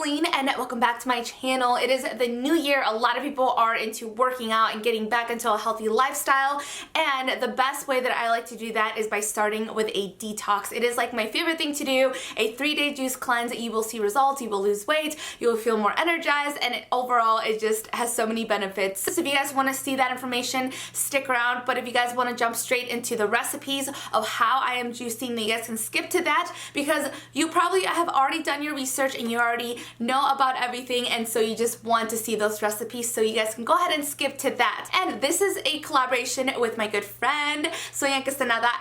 Celine and welcome back to my channel. It is the new year. A lot of people are into working out and getting back into a healthy lifestyle, and the best way that I like to do that is by starting with a detox. It is like my favorite thing to do, a 3-day juice cleanse. You will see results, you will lose weight, you will feel more energized, and overall it just has so many benefits. So if you guys want to see that information, stick around, but if you guys want to jump straight into the recipes of how I am juicing, then you guys can skip to that because you probably have already done your research and you already know about everything, and so you just want to see those recipes, so you guys can go ahead and skip to that. And this is a collaboration with my good friend Sonia.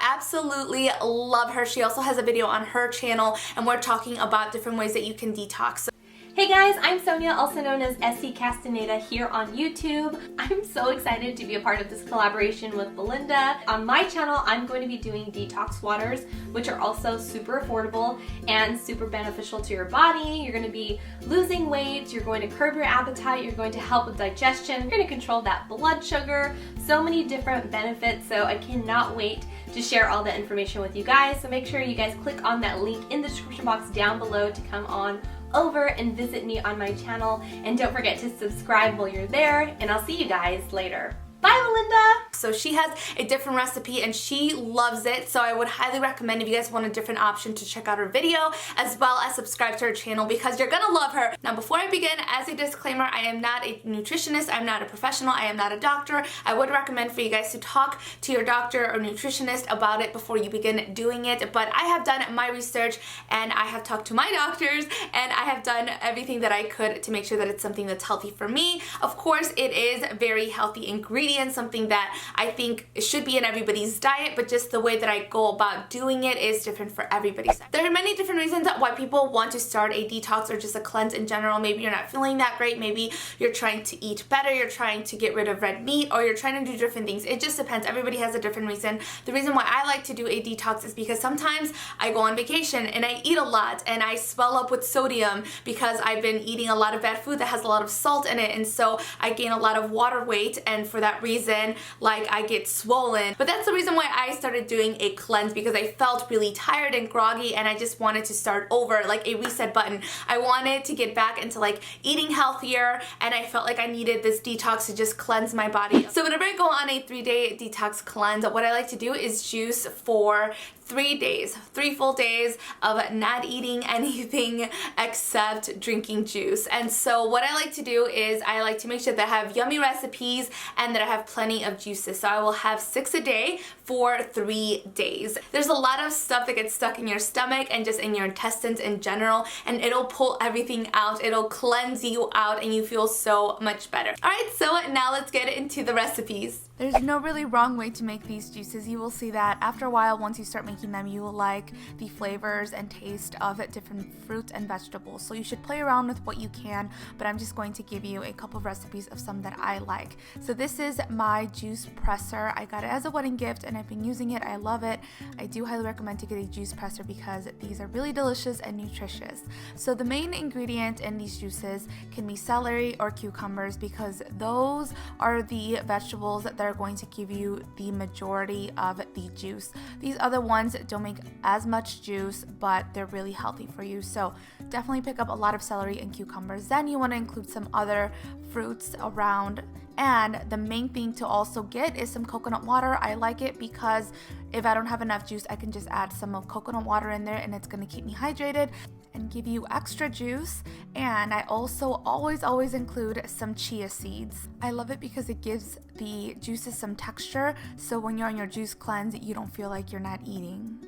Absolutely love her. She also has a video on her channel and we're talking about different ways that you can detox. Hey guys, I'm Sonia, also known as SC Castaneda here on YouTube. I'm so excited to be a part of this collaboration with Belinda. On my channel, I'm going to be doing detox waters, which are also super affordable and super beneficial to your body. You're going to be losing weight, you're going to curb your appetite, you're going to help with digestion, you're going to control that blood sugar, so many different benefits. So I cannot wait to share all the information with you guys. So make sure you guys click on that link in the description box down below to come on over and visit me on my channel, and don't forget to subscribe while you're there, and I'll see you guys later. Bye, Belinda! So she has a different recipe and she loves it, so I would highly recommend, if you guys want a different option, to check out her video as well as subscribe to her channel because you're gonna love her. Now before I begin, as a disclaimer, I am not a nutritionist, I'm not a professional, I am not a doctor. I would recommend for you guys to talk to your doctor or nutritionist about it before you begin doing it, but I have done my research and I have talked to my doctors and I have done everything that I could to make sure that it's something that's healthy for me. Of course, it is very healthy ingredients, something that I think should be in everybody's diet, but just the way that I go about doing it is different for everybody. There are many different reasons why people want to start a detox or just a cleanse in general. Maybe you're not feeling that great, maybe you're trying to eat better, you're trying to get rid of red meat, or you're trying to do different things. It just depends. Everybody has a different reason. The reason why I like to do a detox is because sometimes I go on vacation and I eat a lot and I swell up with sodium because I've been eating a lot of bad food that has a lot of salt in it, and so I gain a lot of water weight, and for that reason, like, I get swollen. But that's the reason why I started doing a cleanse, because I felt really tired and groggy and I just wanted to start over, like a reset button. I wanted to get back into like eating healthier, and I felt like I needed this detox to just cleanse my body. So whenever I go on a 3-day detox cleanse, what I like to do is juice for 3 days, 3 full days of not eating anything except drinking juice. And so what I like to do is I like to make sure that I have yummy recipes and that I have plenty of juices. So I will have 6 a day for 3 days. There's a lot of stuff that gets stuck in your stomach and just in your intestines in general, and it'll pull everything out. It'll cleanse you out and you feel so much better. Alright, so now let's get into the recipes. There's no really wrong way to make these juices. You will see that after a while, once you start making them, you will like the flavors and taste of different fruits and vegetables. So you should play around with what you can, but I'm just going to give you a couple of recipes of some that I like. So this is my juice presser. I got it as a wedding gift and I've been using it. I love it. I do highly recommend to get a juice presser because these are really delicious and nutritious. So the main ingredient in these juices can be celery or cucumbers, because those are the vegetables that are going to give you the majority of the juice. These other ones don't make as much juice, but they're really healthy for you. So definitely pick up a lot of celery and cucumbers. Then you want to include some other fruits around. And the main thing to also get is some coconut water. I like it because if I don't have enough juice, I can just add some of coconut water in there and it's going to keep me hydrated and give you extra juice. And I also always include some chia seeds. I love it because it gives the juices some texture, so when you're on your juice cleanse, you don't feel like you're not eating.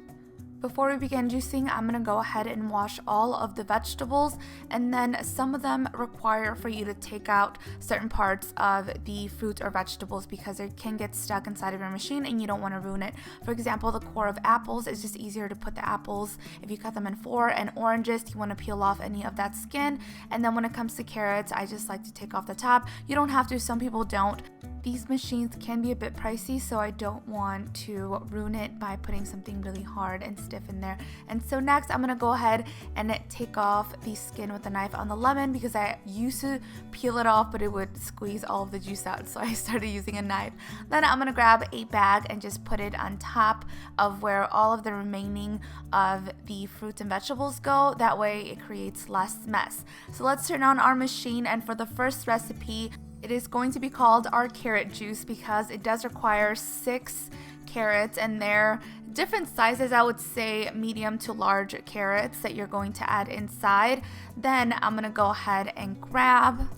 Before we begin juicing, I'm going to go ahead and wash all of the vegetables, and then some of them require for you to take out certain parts of the fruit or vegetables because it can get stuck inside of your machine and you don't want to ruin it. For example, the core of apples, is just easier to put the apples if you cut them in 4, and oranges, you want to peel off any of that skin. And then when it comes to carrots, I just like to take off the top. You don't have to, some people don't. these machines can be a bit pricey, so I don't want to ruin it by putting something really hard and stiff in there. And so next I'm gonna go ahead and take off the skin with a knife on the lemon, because I used to peel it off but it would squeeze all of the juice out, so I started using a knife. Then I'm gonna grab a bag and just put it on top of where all of the remaining of the fruits and vegetables go. That way it creates less mess. So let's turn on our machine, and for the first recipe, it is going to be called our carrot juice because it does require 6 carrots, and they're different sizes. I would say medium to large carrots that you're going to add inside. Then I'm gonna go ahead and grab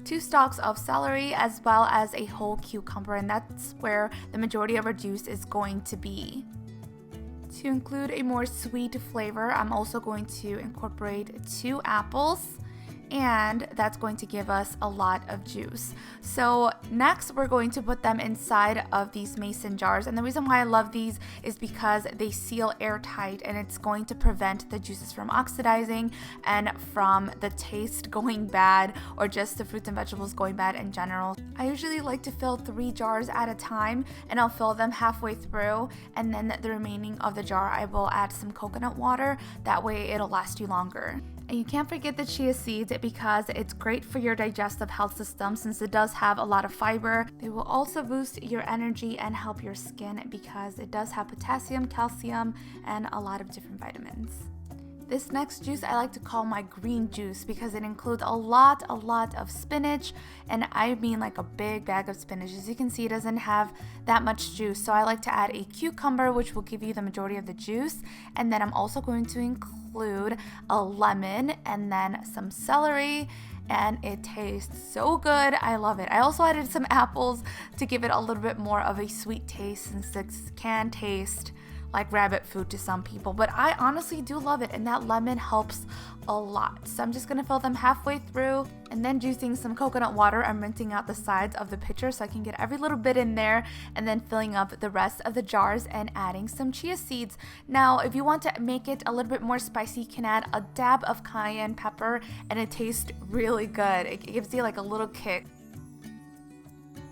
2 stalks of celery as well as a whole cucumber, and that's where the majority of our juice is going to be. To include a more sweet flavor, I'm also going to incorporate 2 apples, and that's going to give us a lot of juice. So next we're going to put them inside of these mason jars, and the reason why I love these is because they seal airtight, and it's going to prevent the juices from oxidizing and from the taste going bad, or just the fruits and vegetables going bad in general. I usually like to fill 3 jars at a time, and I'll fill them halfway through, and then the remaining of the jar I will add some coconut water. That way it'll last you longer. And you can't forget the chia seeds because it's great for your digestive health system since it does have a lot of fiber. They will also boost your energy and help your skin because it does have potassium, calcium, and a lot of different vitamins. This next juice I like to call my green juice because it includes a lot of spinach, and I mean like a big bag of spinach. As you can see, it doesn't have that much juice, so I like to add a cucumber, which will give you the majority of the juice, and then I'm also going to include a lemon and then some celery, and it tastes so good. I love it. I also added some apples to give it a little bit more of a sweet taste, since this can taste like rabbit food to some people, but I honestly do love it, and that lemon helps a lot. So I'm just gonna fill them halfway through, and then using some coconut water, I'm rinsing out the sides of the pitcher so I can get every little bit in there, and then filling up the rest of the jars and adding some chia seeds. Now, if you want to make it a little bit more spicy, you can add a dab of cayenne pepper, and it tastes really good. It gives you like a little kick.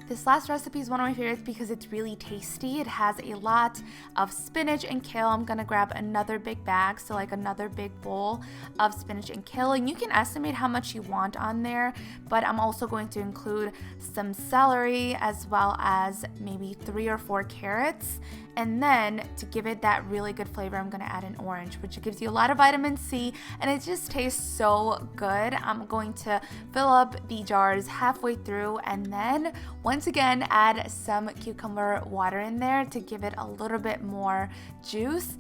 This last recipe is one of my favorites because it's really tasty. It has a lot of spinach and kale. I'm gonna grab another big bag, so like another big bowl of spinach and kale, and you can estimate how much you want on there, but I'm also going to include some celery as well as maybe 3 or 4 carrots. And then to give it that really good flavor, I'm gonna add an orange, which gives you a lot of vitamin C, and it just tastes so good. I'm going to fill up the jars halfway through, and then once again add some cucumber water in there to give it a little bit more juice.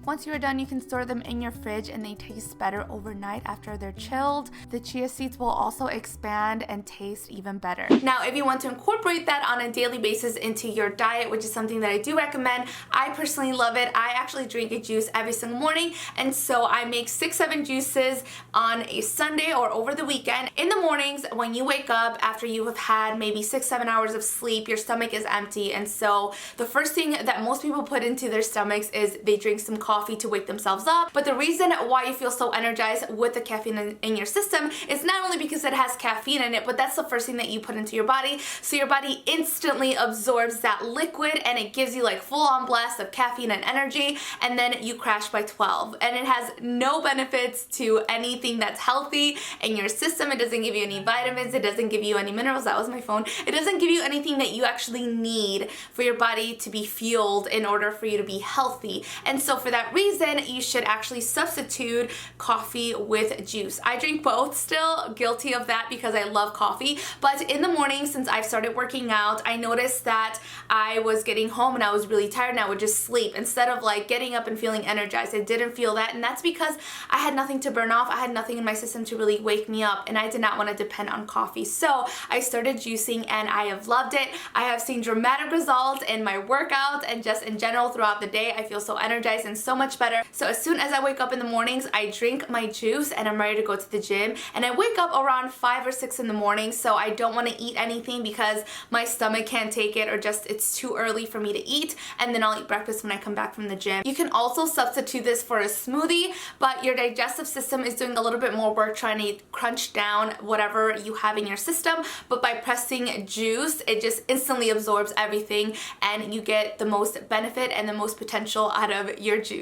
Once you're done, you can store them in your fridge, and they taste better overnight after they're chilled. The chia seeds will also expand and taste even better. Now, if you want to incorporate that on a daily basis into your diet, which is something that I do recommend, I personally love it. I actually drink a juice every single morning, and so I make 6-7 juices on a Sunday or over the weekend. In the mornings, when you wake up after you have had maybe 6-7 hours of sleep, your stomach is empty, and so the first thing that most people put into their stomachs is they drink some coffee to wake themselves up. But the reason why you feel so energized with the caffeine in your system is not only because it has caffeine in it, but that's the first thing that you put into your body. So your body instantly absorbs that liquid, and it gives you like full-on blast of caffeine and energy, and then you crash by 12. And it has no benefits to anything that's healthy in your system. It doesn't give you any vitamins. It doesn't give you any minerals. That was my phone. It doesn't give you anything that you actually need for your body to be fueled in order for you to be healthy. And so for that reason, you should actually substitute coffee with juice. I drink both, still guilty of that because I love coffee, but in the morning, since I've started working out, I noticed that I was getting home and I was really tired, and I would just sleep instead of like getting up and feeling energized. I didn't feel that, and that's because I had nothing to burn off. I had nothing in my system to really wake me up, and I did not want to depend on coffee. So I started juicing, and I have loved it. I have seen dramatic results in my workouts and just in general throughout the day. I feel so energized and so so much better. So as soon as I wake up in the mornings, I drink my juice and I'm ready to go to the gym. And I wake up around 5 or 6 in the morning, so I don't want to eat anything because my stomach can't take it, or just it's too early for me to eat, and then I'll eat breakfast when I come back from the gym. You can also substitute this for a smoothie, but your digestive system is doing a little bit more work trying to crunch down whatever you have in your system, but by pressing juice, it just instantly absorbs everything and you get the most benefit and the most potential out of your juice.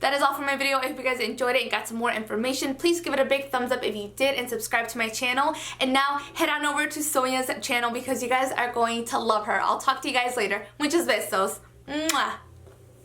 That is all for my video. If you guys enjoyed it and got some more information, please give it a big thumbs up if you did and subscribe to my channel. And now head on over to Sonia's channel because you guys are going to love her. I'll talk to you guys later. Muchos besos. Mwah.